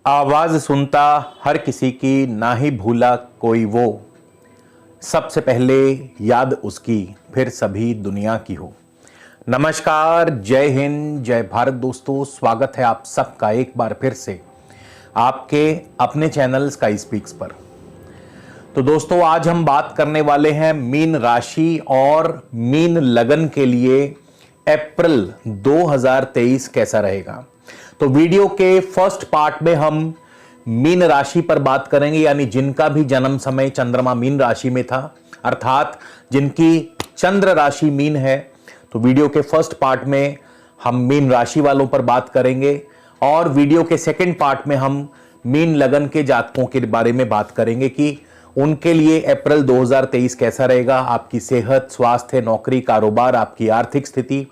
आवाज सुनता हर किसी की, ना ही भूला कोई वो। सबसे पहले याद उसकी, फिर सभी दुनिया की हो। नमस्कार, जय हिंद, जय भारत दोस्तों। स्वागत है आप सबका एक बार फिर से आपके अपने चैनल स्काई स्पीक्स पर। तो दोस्तों, आज हम बात करने वाले हैं मीन राशि और मीन लगन के लिए अप्रैल 2023 कैसा रहेगा। तो वीडियो के फर्स्ट पार्ट में हम मीन राशि पर बात करेंगे, यानी जिनका भी जन्म समय चंद्रमा मीन राशि में था, अर्थात जिनकी चंद्र राशि मीन है। तो वीडियो के फर्स्ट पार्ट में हम मीन राशि वालों पर बात करेंगे और वीडियो के सेकंड पार्ट में हम मीन लगन के जातकों के बारे में बात करेंगे कि उनके लिए अप्रैल 2023 कैसा रहेगा। आपकी सेहत, स्वास्थ्य, नौकरी, कारोबार, आपकी आर्थिक स्थिति,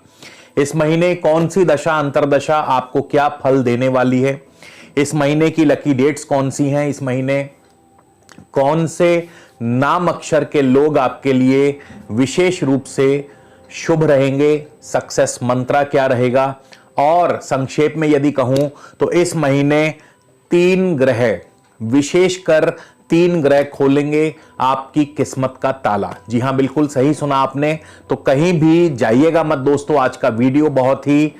इस महीने कौन सी दशा अंतरदशा आपको क्या फल देने वाली है, इस महीने की लकी डेट्स कौन सी हैं, इस महीने कौन से नाम अक्षर के लोग आपके लिए विशेष रूप से शुभ रहेंगे, सक्सेस मंत्रा क्या रहेगा। और संक्षेप में यदि कहूं तो इस महीने 3 ग्रह, विशेषकर 3 ग्रह खोलेंगे आपकी किस्मत का ताला। जी हां, बिल्कुल सही सुना आपने। तो कहीं भी जाइएगा मत दोस्तों, आज का वीडियो बहुत ही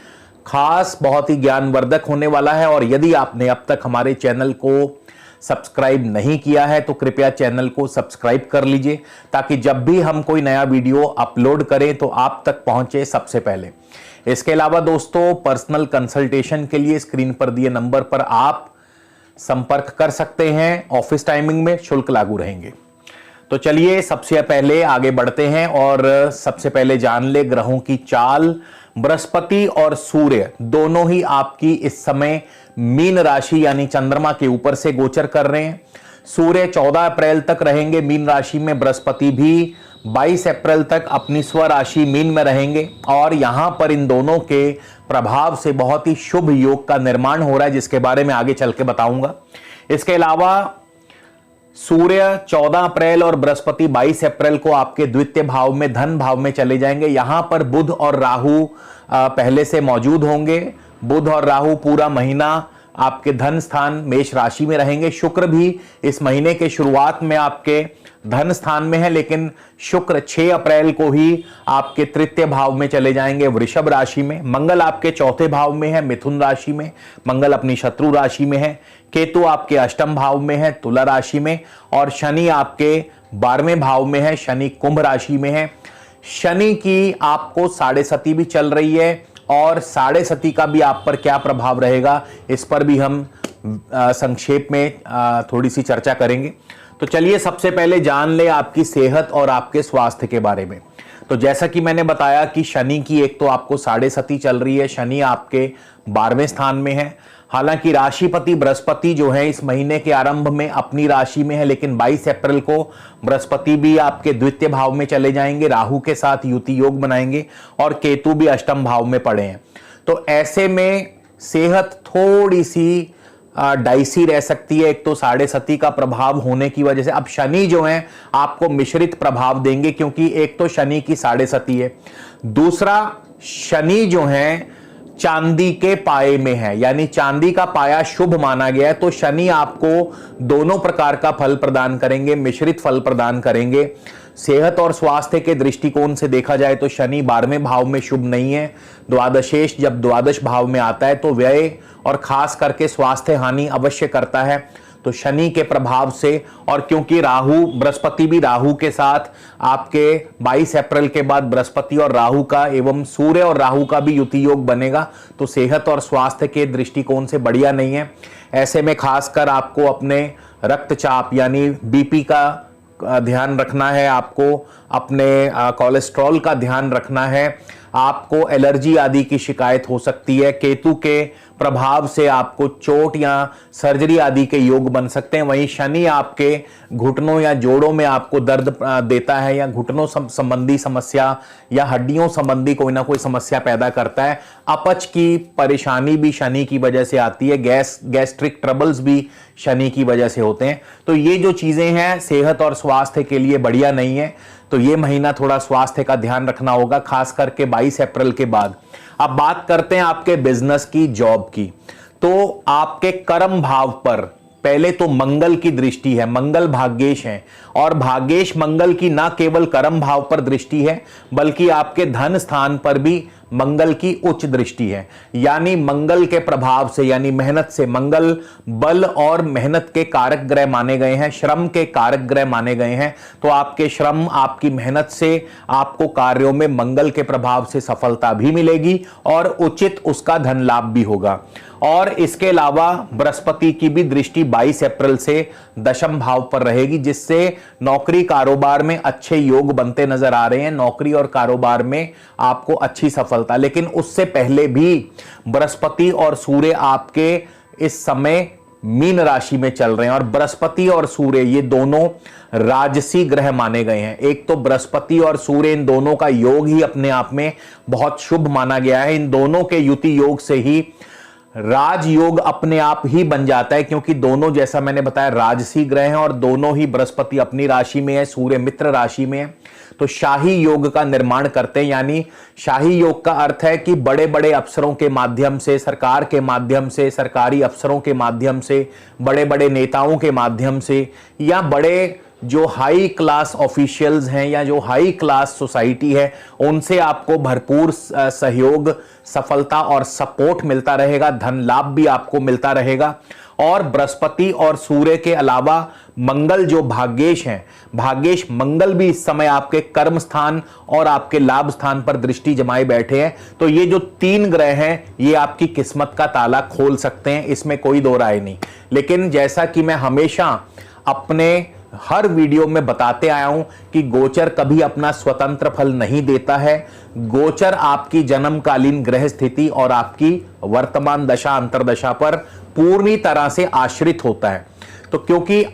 खास, बहुत ही ज्ञानवर्धक होने वाला है। और यदि आपने अब तक हमारे चैनल को सब्सक्राइब नहीं किया है तो कृपया चैनल को सब्सक्राइब कर लीजिए, ताकि जब भी हम कोई नया वीडियो अपलोड करें तो आप तक पहुंचे सबसे पहले। इसके अलावा दोस्तों, पर्सनल कंसल्टेशन के लिए स्क्रीन पर दिए नंबर पर आप संपर्क कर सकते हैं। ऑफिस टाइमिंग में शुल्क लागू रहेंगे। तो चलिए सबसे पहले आगे बढ़ते हैं और सबसे पहले जान ले ग्रहों की चाल। बृहस्पति और सूर्य दोनों ही आपकी इस समय मीन राशि यानी चंद्रमा के ऊपर से गोचर कर रहे हैं। सूर्य 14 अप्रैल तक रहेंगे मीन राशि में, बृहस्पति भी 22 अप्रैल तक अपनी स्व राशि मीन में रहेंगे। और यहां पर इन दोनों के प्रभाव से बहुत ही शुभ योग का निर्माण हो रहा है, जिसके बारे में आगे चल के बताऊंगा। इसके अलावा सूर्य 14 अप्रैल और बृहस्पति 22 अप्रैल को आपके द्वितीय भाव में, धन भाव में चले जाएंगे। यहां पर बुध और राहु पहले से मौजूद होंगे। बुध और राहु पूरा महीना आपके धन स्थान मेष राशि में रहेंगे। शुक्र भी इस महीने के शुरुआत में आपके धन स्थान में है, लेकिन शुक्र 6 अप्रैल को ही आपके तृतीय भाव में चले जाएंगे, वृषभ राशि में। मंगल आपके चौथे भाव में है, मिथुन राशि में। मंगल अपनी शत्रु राशि में है। केतु आपके अष्टम भाव में है, तुला राशि में। और शनि आपके 12वें भाव में है, शनि कुंभ राशि में है। शनि की आपको साढ़े सती भी चल रही है और साढ़े सती का भी आप पर क्या प्रभाव रहेगा, इस पर भी हम संक्षेप में थोड़ी सी चर्चा करेंगे। तो चलिए सबसे पहले जान ले आपकी सेहत और आपके स्वास्थ्य के बारे में। तो जैसा कि मैंने बताया कि शनि की एक तो आपको साढ़े सती चल रही है, शनि आपके 12वें स्थान में है। हालांकि राशिपति बृहस्पति जो है इस महीने के आरंभ में अपनी राशि में है, लेकिन 22 अप्रैल को बृहस्पति भी आपके द्वितीय भाव में चले जाएंगे, राहु के साथ युति योग बनाएंगे और केतु भी अष्टम भाव में पड़े हैं। तो ऐसे में सेहत थोड़ी सी डाइसी रह सकती है। एक तो साढ़े सती का प्रभाव होने की वजह से अब शनि जो है आपको मिश्रित प्रभाव देंगे, क्योंकि एक तो शनि की साढ़े सती है, दूसरा शनि जो है चांदी के पाए में है, यानी चांदी का पाया शुभ माना गया है। तो शनि आपको दोनों प्रकार का फल प्रदान करेंगे, मिश्रित फल प्रदान करेंगे। सेहत और स्वास्थ्य के दृष्टिकोण से देखा जाए तो शनि 12वें भाव में शुभ नहीं है। द्वादशेश जब द्वादश भाव में आता है तो व्यय और खास करके स्वास्थ्य हानि अवश्य करता है। तो शनि के प्रभाव से, और क्योंकि राहु, बृहस्पति भी राहु के साथ आपके 22 अप्रैल के बाद बृहस्पति और राहु का एवं सूर्य और राहु का भी युति योग बनेगा, तो सेहत और स्वास्थ्य के दृष्टिकोण से बढ़िया नहीं है। ऐसे में खासकर आपको अपने रक्तचाप यानी बीपी का ध्यान रखना है, आपको अपने कोलेस्ट्रॉल का ध्यान रखना है। आपको एलर्जी आदि की शिकायत हो सकती है। केतु के प्रभाव से आपको चोट या सर्जरी आदि के योग बन सकते हैं। वहीं शनि आपके घुटनों या जोड़ों में आपको दर्द देता है, या घुटनों संबंधी समस्या या हड्डियों संबंधी कोई ना कोई समस्या पैदा करता है। अपच की परेशानी भी शनि की वजह से आती है। गैस्ट्रिक ट्रबल्स भी शनि की वजह से होते हैं। तो ये जो चीजें हैं सेहत और स्वास्थ्य के लिए बढ़िया नहीं है। तो ये महीना थोड़ा स्वास्थ्य का ध्यान रखना होगा, खास करके 22 अप्रैल के बाद। अब बात करते हैं आपके बिजनेस की, जॉब की। तो आपके कर्म भाव पर पहले तो मंगल की दृष्टि है, मंगल भाग्येश है, और भाग्येश मंगल की ना केवल कर्म भाव पर दृष्टि है बल्कि आपके धन स्थान पर भी मंगल की उच्च दृष्टि है। यानी मंगल के प्रभाव से, यानी मेहनत से, मंगल बल और मेहनत के कारक ग्रह माने गए हैं, श्रम के कारक ग्रह माने गए हैं। तो आपके श्रम, आपकी मेहनत से आपको कार्यों में मंगल के प्रभाव से सफलता भी मिलेगी और उचित उसका धन लाभ भी होगा। और इसके अलावा बृहस्पति की भी दृष्टि 22 अप्रैल से दशम भाव पर रहेगी, जिससे नौकरी कारोबार में अच्छे योग बनते नजर आ रहे हैं। नौकरी और कारोबार में आपको अच्छी सफलता, लेकिन उससे पहले भी बृहस्पति और सूर्य आपके इस समय मीन राशि में चल रहे हैं, और बृहस्पति और सूर्य ये दोनों राजसी ग्रह माने गए हैं। एक तो बृहस्पति और सूर्य, इन दोनों का योग ही अपने आप में बहुत शुभ माना गया है। इन दोनों के युति योग से ही राजयोग अपने आप ही बन जाता है, क्योंकि दोनों, जैसा मैंने बताया, राजसी ग्रह हैं और दोनों ही, बृहस्पति अपनी राशि में है, सूर्य मित्र राशि में है, तो शाही योग का निर्माण करते हैं। यानी शाही योग का अर्थ है कि बड़े बड़े अफसरों के माध्यम से, सरकार के माध्यम से, सरकारी अफसरों के माध्यम से, बड़े बड़े नेताओं के माध्यम से, या बड़े जो हाई क्लास ऑफिशियल्स हैं या जो हाई क्लास सोसाइटी है, उनसे आपको भरपूर सहयोग, सफलता और सपोर्ट मिलता रहेगा। धन लाभ भी आपको मिलता रहेगा। और बृहस्पति और सूर्य के अलावा मंगल जो भाग्येश हैं, भाग्येश मंगल भी इस समय आपके कर्म स्थान और आपके लाभ स्थान पर दृष्टि जमाए बैठे हैं। तो ये जो 3 ग्रह हैं, ये आपकी किस्मत का ताला खोल सकते हैं, इसमें कोई दो राय नहीं। लेकिन जैसा कि मैं हमेशा अपने हर वीडियो में बताते आया हूं कि गोचर कभी अपना स्वतंत्र फल नहीं देता है। गोचर आपकी जन्मकालीन ग्रह स्थिति और आपकी वर्तमान दशा अंतरदशा पर पूरी तरह से आश्रित होता है। तो क्योंकि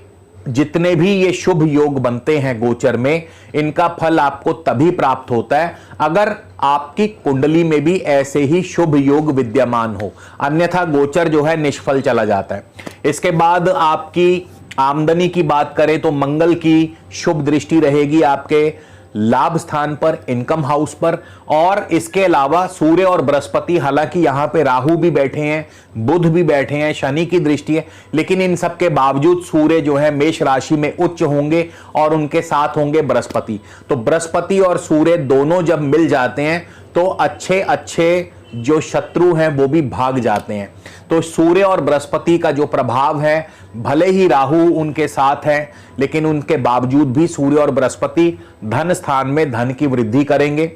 जितने भी ये शुभ योग बनते हैं गोचर में, इनका फल आपको तभी प्राप्त होता है अगर आपकी कुंडली में भी ऐसे ही शुभ योग विद्यमान हो, अन्यथा गोचर जो है निष्फल चला जाता है। इसके बाद आपकी आमदनी की बात करें तो मंगल की शुभ दृष्टि रहेगी आपके लाभ स्थान पर, इनकम हाउस पर। और इसके अलावा सूर्य और बृहस्पति, हालांकि यहां पे राहु भी बैठे हैं, बुध भी बैठे हैं, शनि की दृष्टि है, लेकिन इन सब के बावजूद सूर्य जो है मेष राशि में उच्च होंगे और उनके साथ होंगे बृहस्पति। तो बृहस्पति और सूर्य दोनों जब मिल जाते हैं तो अच्छे अच्छे जो शत्रु हैं वो भी भाग जाते हैं। तो सूर्य और बृहस्पति का जो प्रभाव है, भले ही राहु उनके साथ है, लेकिन उनके बावजूद भी सूर्य और बृहस्पति धन स्थान में धन की वृद्धि करेंगे।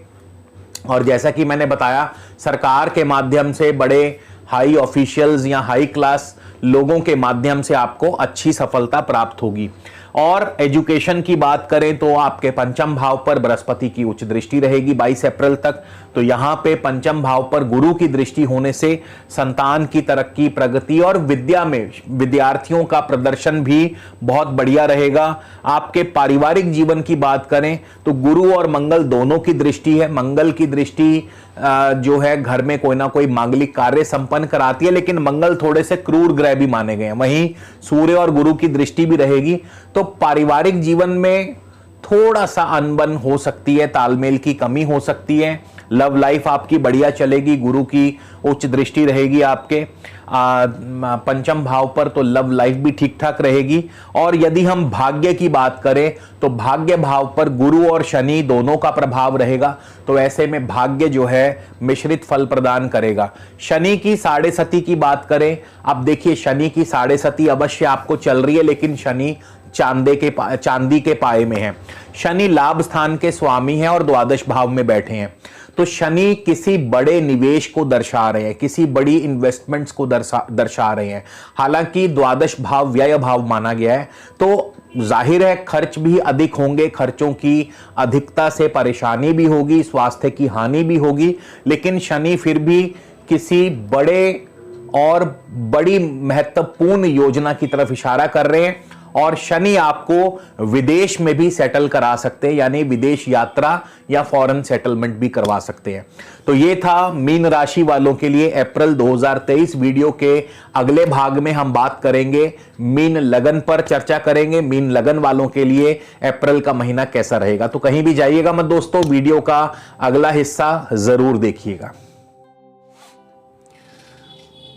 और जैसा कि मैंने बताया, सरकार के माध्यम से, बड़े हाई ऑफिशियल्स या हाई क्लास लोगों के माध्यम से आपको अच्छी सफलता प्राप्त होगी। और एजुकेशन की बात करें तो आपके पंचम भाव पर बृहस्पति की उच्च दृष्टि रहेगी 22 अप्रैल तक। तो यहां पे पंचम भाव पर गुरु की दृष्टि होने से संतान की तरक्की, प्रगति और विद्या में विद्यार्थियों का प्रदर्शन भी बहुत बढ़िया रहेगा। आपके पारिवारिक जीवन की बात करें तो गुरु और मंगल दोनों की दृष्टि है। मंगल की दृष्टि जो है घर में कोई ना कोई मांगलिक कार्य संपन्न कराती है, लेकिन मंगल थोड़े से क्रूर ग्रह भी माने गए हैं। वहीं सूर्य और गुरु की दृष्टि भी रहेगी, तो पारिवारिक जीवन में थोड़ा सा अनबन हो सकती है, तालमेल की कमी हो सकती है। लव लाइफ आपकी बढ़िया चलेगी, गुरु की उच्च दृष्टि रहेगी आपके पंचम भाव पर, तो लव लाइफ भी ठीक ठाक रहेगी। और यदि हम भाग्य की बात करें तो भाग्य भाव पर गुरु और शनि दोनों का प्रभाव रहेगा। तो ऐसे में भाग्य जो है मिश्रित फल प्रदान करेगा। शनि की साढ़े सती की बात करें, अब देखिए शनि की साढ़े सती अवश्य आपको चल रही है, लेकिन शनि चांदी के पाए में है। शनि लाभ स्थान के स्वामी हैं और द्वादश भाव में बैठे हैं। तो शनि किसी बड़े निवेश को दर्शा रहे हैं, किसी बड़ी इन्वेस्टमेंट्स को दर्शा रहे हैं। हालांकि द्वादश भाव व्यय भाव माना गया है, तो जाहिर है खर्च भी अधिक होंगे, खर्चों की अधिकता से परेशानी भी होगी, स्वास्थ्य की हानि भी होगी, लेकिन शनि फिर भी किसी बड़े और बड़ी महत्वपूर्ण योजना की तरफ इशारा कर रहे हैं। और शनि आपको विदेश में भी सेटल करा सकते हैं, यानी विदेश यात्रा या फॉरेन सेटलमेंट भी करवा सकते हैं। तो ये था मीन राशि वालों के लिए अप्रैल 2023। वीडियो के अगले भाग में हम बात करेंगे मीन लगन पर, चर्चा करेंगे मीन लगन वालों के लिए अप्रैल का महीना कैसा रहेगा। तो कहीं भी जाइएगा मत दोस्तों, वीडियो का अगला हिस्सा जरूर देखिएगा।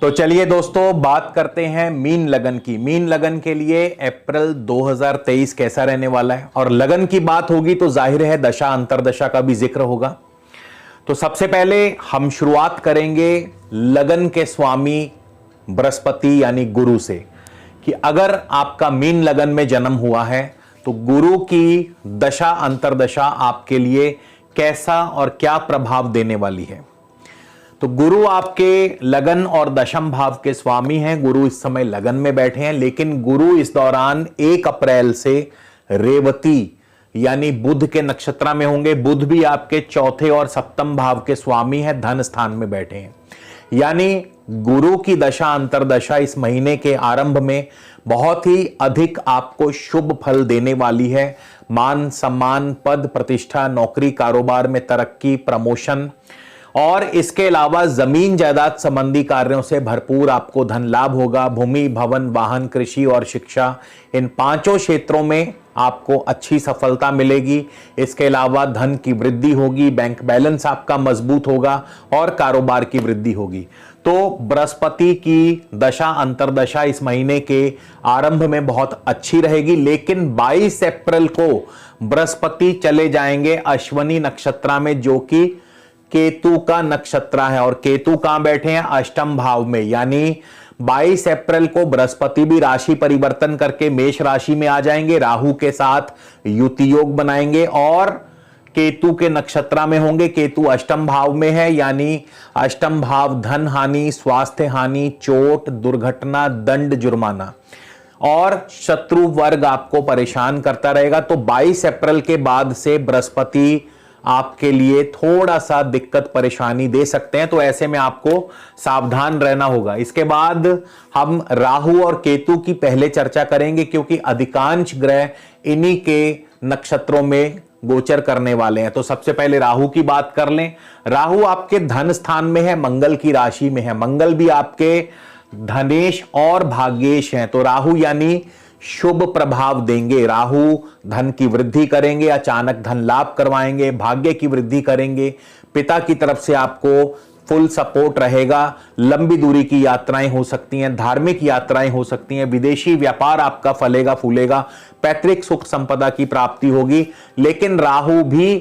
तो चलिए दोस्तों, बात करते हैं मीन लगन की। मीन लगन के लिए अप्रैल 2023 कैसा रहने वाला है, और लगन की बात होगी तो जाहिर है दशा अंतरदशा का भी जिक्र होगा। तो सबसे पहले हम शुरुआत करेंगे लगन के स्वामी बृहस्पति यानी गुरु से, कि अगर आपका मीन लगन में जन्म हुआ है तो गुरु की दशा अंतरदशा आपके लिए कैसा और क्या प्रभाव देने वाली है। तो गुरु आपके लगन और दशम भाव के स्वामी हैं। गुरु इस समय लगन में बैठे हैं, लेकिन गुरु इस दौरान 1 अप्रैल से रेवती यानी बुध के नक्षत्र में होंगे। बुध भी आपके चौथे और सप्तम भाव के स्वामी हैं, धन स्थान में बैठे हैं। यानी गुरु की दशा अंतरदशा इस महीने के आरंभ में बहुत ही अधिक आपको शुभ फल देने वाली है। मान सम्मान, पद प्रतिष्ठा, नौकरी कारोबार में तरक्की, प्रमोशन, और इसके अलावा जमीन जायदाद संबंधी कार्यों से भरपूर आपको धन लाभ होगा। भूमि, भवन, वाहन, कृषि और शिक्षा, इन 5 क्षेत्रों में आपको अच्छी सफलता मिलेगी। इसके अलावा धन की वृद्धि होगी, बैंक बैलेंस आपका मजबूत होगा और कारोबार की वृद्धि होगी। तो बृहस्पति की दशा अंतरदशा इस महीने के आरंभ में बहुत अच्छी रहेगी, लेकिन 22 अप्रैल को बृहस्पति चले जाएंगे अश्विनी नक्षत्र में, जो कि केतु का नक्षत्र है। और केतु कहां बैठे हैं? अष्टम भाव में। यानी 22 अप्रैल को बृहस्पति भी राशि परिवर्तन करके मेष राशि में आ जाएंगे, राहु के साथ युति योग बनाएंगे और केतु के नक्षत्र में होंगे। केतु अष्टम भाव में है, यानी अष्टम भाव धन हानि, स्वास्थ्य हानि, चोट, दुर्घटना, दंड, जुर्माना और शत्रु वर्ग आपको परेशान करता रहेगा। तो 22 अप्रैल के बाद से बृहस्पति आपके लिए थोड़ा सा दिक्कत परेशानी दे सकते हैं, तो ऐसे में आपको सावधान रहना होगा। इसके बाद हम राहु और केतु की पहले चर्चा करेंगे, क्योंकि अधिकांश ग्रह इन्हीं के नक्षत्रों में गोचर करने वाले हैं। तो सबसे पहले राहु की बात कर लें। राहु आपके धन स्थान में है, मंगल की राशि में है। मंगल भी आपके धनेश और भाग्येश हैं, तो राहु यानी शुभ प्रभाव देंगे। राहु धन की वृद्धि करेंगे, अचानक धन लाभ करवाएंगे, भाग्य की वृद्धि करेंगे, पिता की तरफ से आपको फुल सपोर्ट रहेगा। लंबी दूरी की यात्राएं हो सकती हैं, धार्मिक यात्राएं हो सकती हैं, विदेशी व्यापार आपका फलेगा फूलेगा, पैतृक सुख संपदा की प्राप्ति होगी। लेकिन राहु भी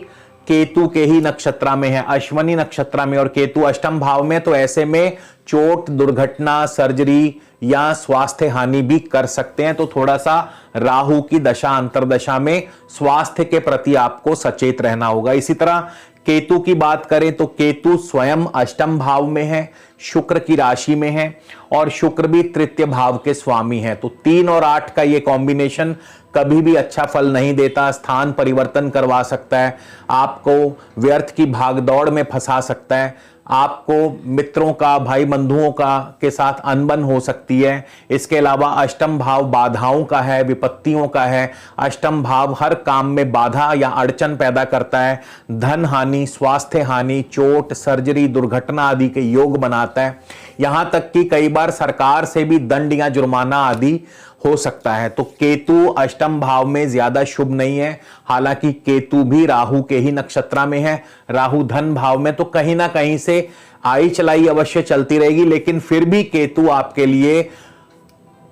केतु के ही नक्षत्र में है, अश्विनी नक्षत्र में, और केतु अष्टम भाव में। तो ऐसे में चोट, दुर्घटना, सर्जरी या स्वास्थ्य हानि भी कर सकते हैं। तो थोड़ा सा राहु की दशा अंतरदशा में स्वास्थ्य के प्रति आपको सचेत रहना होगा। इसी तरह केतु की बात करें तो केतु स्वयं अष्टम भाव में है, शुक्र की राशि में है, और शुक्र भी तृतीय भाव के स्वामी है। तो 3 और 8 का ये कॉम्बिनेशन कभी भी अच्छा फल नहीं देता। स्थान परिवर्तन करवा सकता है, आपको व्यर्थ की भागदौड़ में फंसा सकता है, आपको मित्रों का, भाई बंधुओं का के साथ अनबन हो सकती है। इसके अलावा अष्टम भाव बाधाओं का है, विपत्तियों का है। अष्टम भाव हर काम में बाधा या अड़चन पैदा करता है। धन हानि, स्वास्थ्य हानि, चोट, सर्जरी, दुर्घटना आदि के योग बनाता है। यहां तक कि कई बार सरकार से भी दंड या जुर्माना आदि हो सकता है। तो केतु अष्टम भाव में ज्यादा शुभ नहीं है, हालांकि केतु भी राहु के ही नक्षत्र में है। राहु धन भाव में, तो कहीं ना कहीं से आई चलाई अवश्य चलती रहेगी, लेकिन फिर भी केतु आपके लिए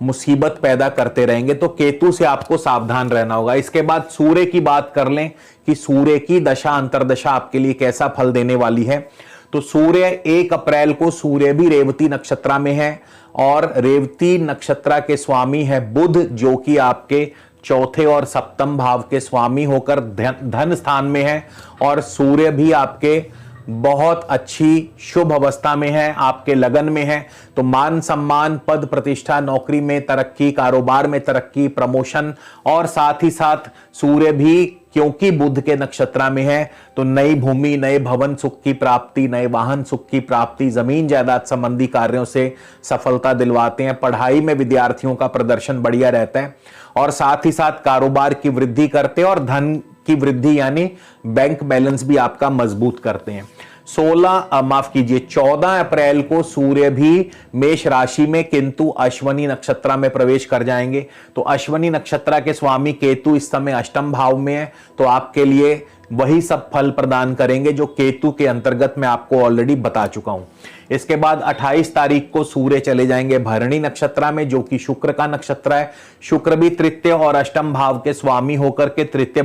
मुसीबत पैदा करते रहेंगे। तो केतु से आपको सावधान रहना होगा। इसके बाद सूर्य की बात कर लें कि सूर्य की दशा अंतरदशा आपके लिए कैसा फल देने वाली है। तो सूर्य 1 अप्रैल को सूर्य भी रेवती नक्षत्र में है, और रेवती नक्षत्र के स्वामी है बुध, जो कि आपके चौथे और सप्तम भाव के स्वामी होकर धन स्थान में है। और सूर्य भी आपके बहुत अच्छी शुभ अवस्था में है, आपके लगन में है। तो मान सम्मान, पद प्रतिष्ठा, नौकरी में तरक्की, कारोबार में तरक्की, प्रमोशन, और साथ ही साथ सूर्य भी क्योंकि बुध के नक्षत्र में है तो नई भूमि, नए भवन सुख की प्राप्ति, नए वाहन सुख की प्राप्ति, जमीन जायदाद संबंधी कार्यों से सफलता दिलवाते हैं। पढ़ाई में विद्यार्थियों का प्रदर्शन बढ़िया रहता है, और साथ ही साथ कारोबार की वृद्धि करते हैं, और धन की वृद्धि यानी बैंक बैलेंस भी आपका मजबूत करते हैं। माफ कीजिए 14 अप्रैल को सूर्य भी मेष राशि में किंतु अश्विनी नक्षत्र में प्रवेश कर जाएंगे। तो अश्विनी नक्षत्र के स्वामी केतु इस समय अष्टम भाव में है, तो आपके लिए वही सब फल प्रदान करेंगे जो केतु के अंतर्गत मैं आपको ऑलरेडी बता चुका हूं। इसके बाद 28 तारीख को सूर्य चले जाएंगे भरणी नक्षत्र में, जो कि शुक्र का नक्षत्र है। शुक्र भी तृतीय और अष्टम भाव के स्वामी होकर के तृतीय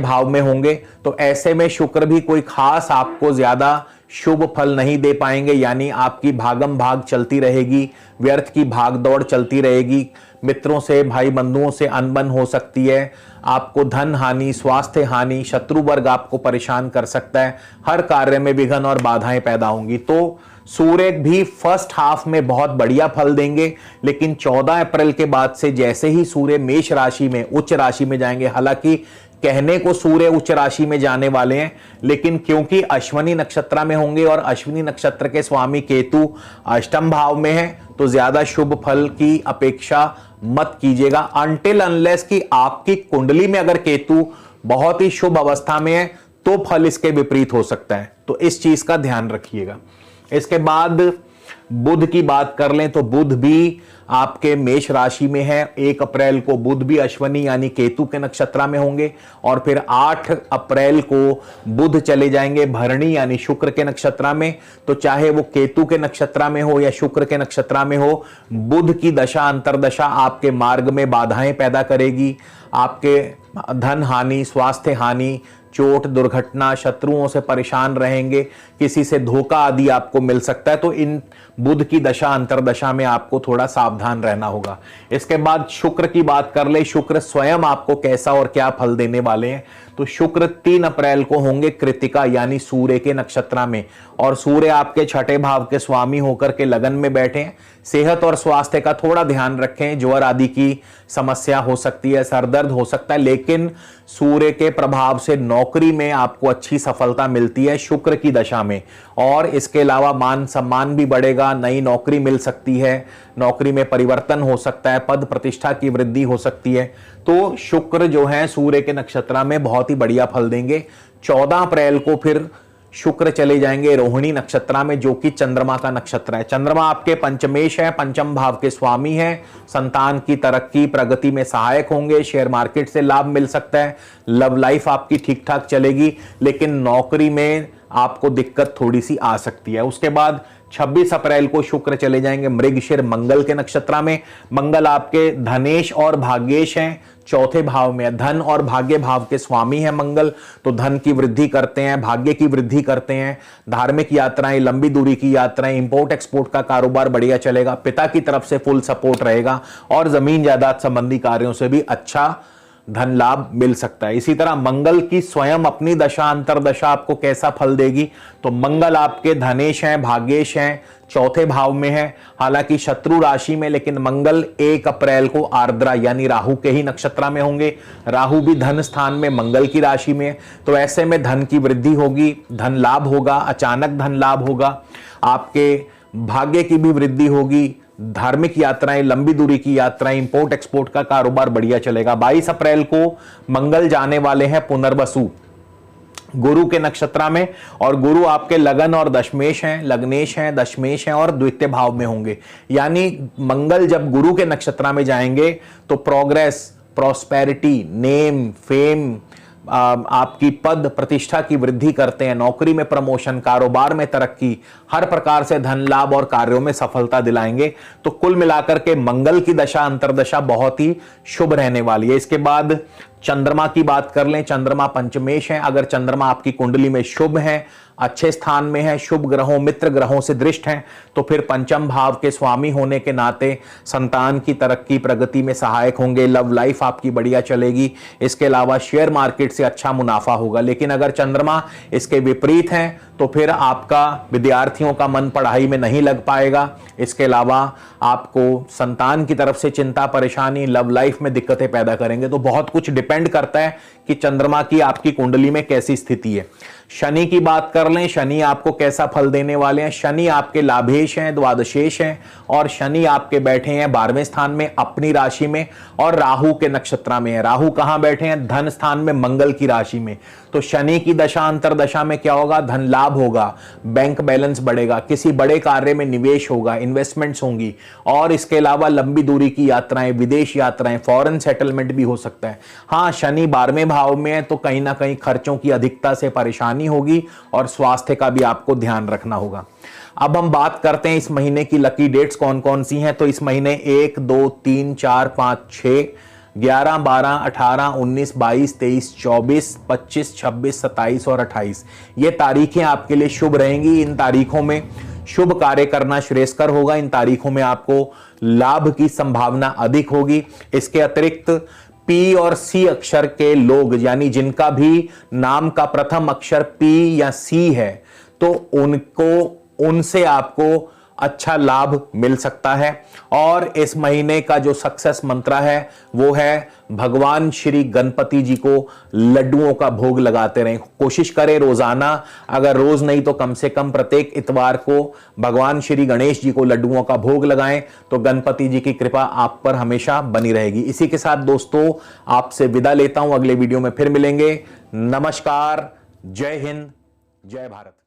भाव में होंगे। तो ऐसे में शुक्र भी कोई खास आपको ज्यादा शुभ फल नहीं दे पाएंगे, यानी आपकी भागम भाग चलती रहेगी, व्यर्थ की भाग दौड़ चलती रहेगी, मित्रों से भाई बंधुओं से अनबन हो सकती है, आपको धन हानि, स्वास्थ्य हानि, शत्रु वर्ग आपको परेशान कर सकता है, हर कार्य में विघ्न और बाधाएं पैदा होंगी। तो सूर्य भी फर्स्ट हाफ में बहुत बढ़िया फल देंगे, लेकिन 14 अप्रैल के बाद से जैसे ही सूर्य मेष राशि में उच्च राशि में जाएंगे, हालांकि कहने को सूर्य उच्च राशि में जाने वाले हैं, लेकिन क्योंकि अश्विनी नक्षत्र में होंगे और अश्विनी नक्षत्र के स्वामी केतु अष्टम भाव में है, तो ज्यादा शुभ फल की अपेक्षा मत कीजिएगा अनटिल अनलेस कि आपकी कुंडली में अगर केतु बहुत ही शुभ अवस्था में है तो फल इसके विपरीत हो सकता है। तो इस चीज का ध्यान रखिएगा। इसके बाद बुध की बात कर लें तो बुध भी आपके मेष राशि में है। 1 अप्रैल को बुध भी अश्विनी यानी केतु के नक्षत्र में होंगे और फिर 8 अप्रैल को बुध चले जाएंगे भरणी यानी शुक्र के नक्षत्र में। तो चाहे वो केतु के नक्षत्र में हो या शुक्र के नक्षत्र में हो, बुध की दशा अंतरदशा आपके मार्ग में बाधाएं पैदा करेगी, आपके धन हानि, स्वास्थ्य हानि, चोट, दुर्घटना, शत्रुओं से परेशान रहेंगे, किसी से धोखा आदि आपको मिल सकता है। तो इन बुध की दशा अंतरदशा में आपको थोड़ा सावधान रहना होगा। इसके बाद शुक्र की बात कर ले, शुक्र स्वयं आपको कैसा और क्या फल देने वाले हैं। तो शुक्र 3 अप्रैल को होंगे कृतिका यानी सूर्य के नक्षत्र में, और सूर्य आपके छठे भाव के स्वामी होकर के लगन में बैठे हैं। सेहत और स्वास्थ्य का थोड़ा ध्यान रखें, ज्वर आदि की समस्या हो सकती है, सरदर्द हो सकता है, लेकिन सूर्य के प्रभाव से नौकरी में आपको अच्छी सफलता मिलती है शुक्र की दशा में। और इसके अलावा मान सम्मान भी बढ़ेगा, नई नौकरी मिल सकती है, नौकरी में परिवर्तन हो सकता है, पद प्रतिष्ठा की वृद्धि हो सकती है। तो शुक्र जो है सूर्य के नक्षत्र में बहुत ही बढ़िया फल देंगे। 14 अप्रैल को फिर शुक्र चले जाएंगे रोहिणी नक्षत्र में, जो कि चंद्रमा का नक्षत्र है। चंद्रमा आपके पंचमेश है, पंचम भाव के स्वामी है, संतान की तरक्की प्रगति में सहायक होंगे, शेयर मार्केट से लाभ मिल सकता है, लव लाइफ आपकी ठीक ठाक चलेगी, लेकिन नौकरी में आपको दिक्कत थोड़ी सी आ सकती है। उसके बाद 26 अप्रैल को शुक्र चले जाएंगे मृगशिर मंगल के नक्षत्र में। मंगल आपके धनेश और भाग्येश हैं, चौथे भाव में। धन और भाग्य भाव के स्वामी है मंगल, तो धन की वृद्धि करते हैं, भाग्य की वृद्धि करते हैं, धार्मिक यात्राएं, लंबी दूरी की यात्राएं, इंपोर्ट एक्सपोर्ट का कारोबार बढ़िया चलेगा, पिता की तरफ से फुल सपोर्ट रहेगा और जमीन जायदाद संबंधी कार्यों से भी अच्छा धन लाभ मिल सकता है। इसी तरह मंगल की स्वयं अपनी दशा अंतरदशा आपको कैसा फल देगी, तो मंगल आपके धनेश हैं, भाग्येश हैं, चौथे भाव में है, हालांकि शत्रु राशि में, लेकिन मंगल 1 अप्रैल को आर्द्रा यानी राहु के ही नक्षत्र में होंगे। राहु भी धन स्थान में मंगल की राशि में, तो ऐसे में धन की वृद्धि होगी, धन लाभ होगा, अचानक धन लाभ होगा, आपके भाग्य की भी वृद्धि होगी, धार्मिक यात्राएं, लंबी दूरी की यात्राएं, इंपोर्ट एक्सपोर्ट का कारोबार बढ़िया चलेगा। 22 अप्रैल को मंगल जाने वाले हैं पुनर्वसु गुरु के नक्षत्र में, और गुरु आपके लगन और दशमेश हैं, लग्नेश हैं, दशमेश हैं और द्वितीय भाव में होंगे। यानी मंगल जब गुरु के नक्षत्र में जाएंगे तो प्रोग्रेस, प्रॉस्पेरिटी, नेम, फेम, आपकी पद प्रतिष्ठा की वृद्धि करते हैं, नौकरी में प्रमोशन, कारोबार में तरक्की, हर प्रकार से धन लाभ और कार्यों में सफलता दिलाएंगे। तो कुल मिलाकर के मंगल की दशा अंतरदशा बहुत ही शुभ रहने वाली है। इसके बाद चंद्रमा की बात कर लें, चंद्रमा पंचमेश है। अगर चंद्रमा आपकी कुंडली में शुभ है, अच्छे स्थान में है, शुभ ग्रहों, मित्र ग्रहों से दृष्ट हैं, तो फिर पंचम भाव के स्वामी होने के नाते संतान की तरक्की प्रगति में सहायक होंगे, लव लाइफ आपकी बढ़िया चलेगी। इसके अलावा शेयर मार्केट से अच्छा मुनाफा होगा। लेकिन अगर चंद्रमा इसके विपरीत हैं तो फिर आपका विद्यार्थियों का मन पढ़ाई में नहीं लग पाएगा। इसके अलावा आपको संतान की तरफ से चिंता, परेशानी, लव लाइफ में दिक्कतें पैदा करेंगे। तो बहुत कुछ डिपेंड करता है कि चंद्रमा की आपकी कुंडली में कैसी स्थिति है। शनि की बात कर लें, शनि आपको कैसा फल देने वाले हैं। शनि आपके लाभेश हैं, द्वादशेश हैं, और शनि आपके बैठे हैं 12वें स्थान में अपनी राशि में, और राहु के नक्षत्र में है। राहु कहां बैठे हैं? धन स्थान में, मंगल की राशि में। तो शनि की दशा अंतरदशा में क्या होगा? धन लाभ होगा, बैंक बैलेंस बढ़ेगा, किसी बड़े कार्य में निवेश होगा, इन्वेस्टमेंट्स होंगी, और इसके अलावा लंबी दूरी की यात्राएं, विदेश यात्राएं, फॉरेन सेटलमेंट भी हो सकता है। हाँ, शनि 12वें भाव में है तो कहीं ना कहीं खर्चों की अधिकता से परेशानी होगी, और स्वास्थ्य का भी आपको ध्यान रखना होगा। अब हम बात करते हैं इस महीने की लकी डेट्स कौन कौन सी हैं। तो इस महीने 1, 2, 3, 4, 5, 6, 11, 12, 18, 19, 22, 23, 24, 25, 26, 27 और 28 ये तारीखें आपके लिए शुभ रहेंगी। इन तारीखों में शुभ कार्य करना श्रेयस्कर होगा। इन तारीखों में आपको लाभ की संभावना अधिक होगी। इसके अतिरिक्त पी और सी अक्षर के लोग, यानी जिनका भी नाम का प्रथम अक्षर पी या सी है, तो उनसे आपको अच्छा लाभ मिल सकता है। और इस महीने का जो सक्सेस मंत्र है वो है भगवान श्री गणपति जी को लड्डुओं का भोग लगाते रहें। कोशिश करें रोजाना, अगर रोज नहीं तो कम से कम प्रत्येक इतवार को भगवान श्री गणेश जी को लड्डुओं का भोग लगाएं, तो गणपति जी की कृपा आप पर हमेशा बनी रहेगी। इसी के साथ दोस्तों आपसे विदा लेता हूं, अगले वीडियो में फिर मिलेंगे। नमस्कार, जय हिंद, जय भारत।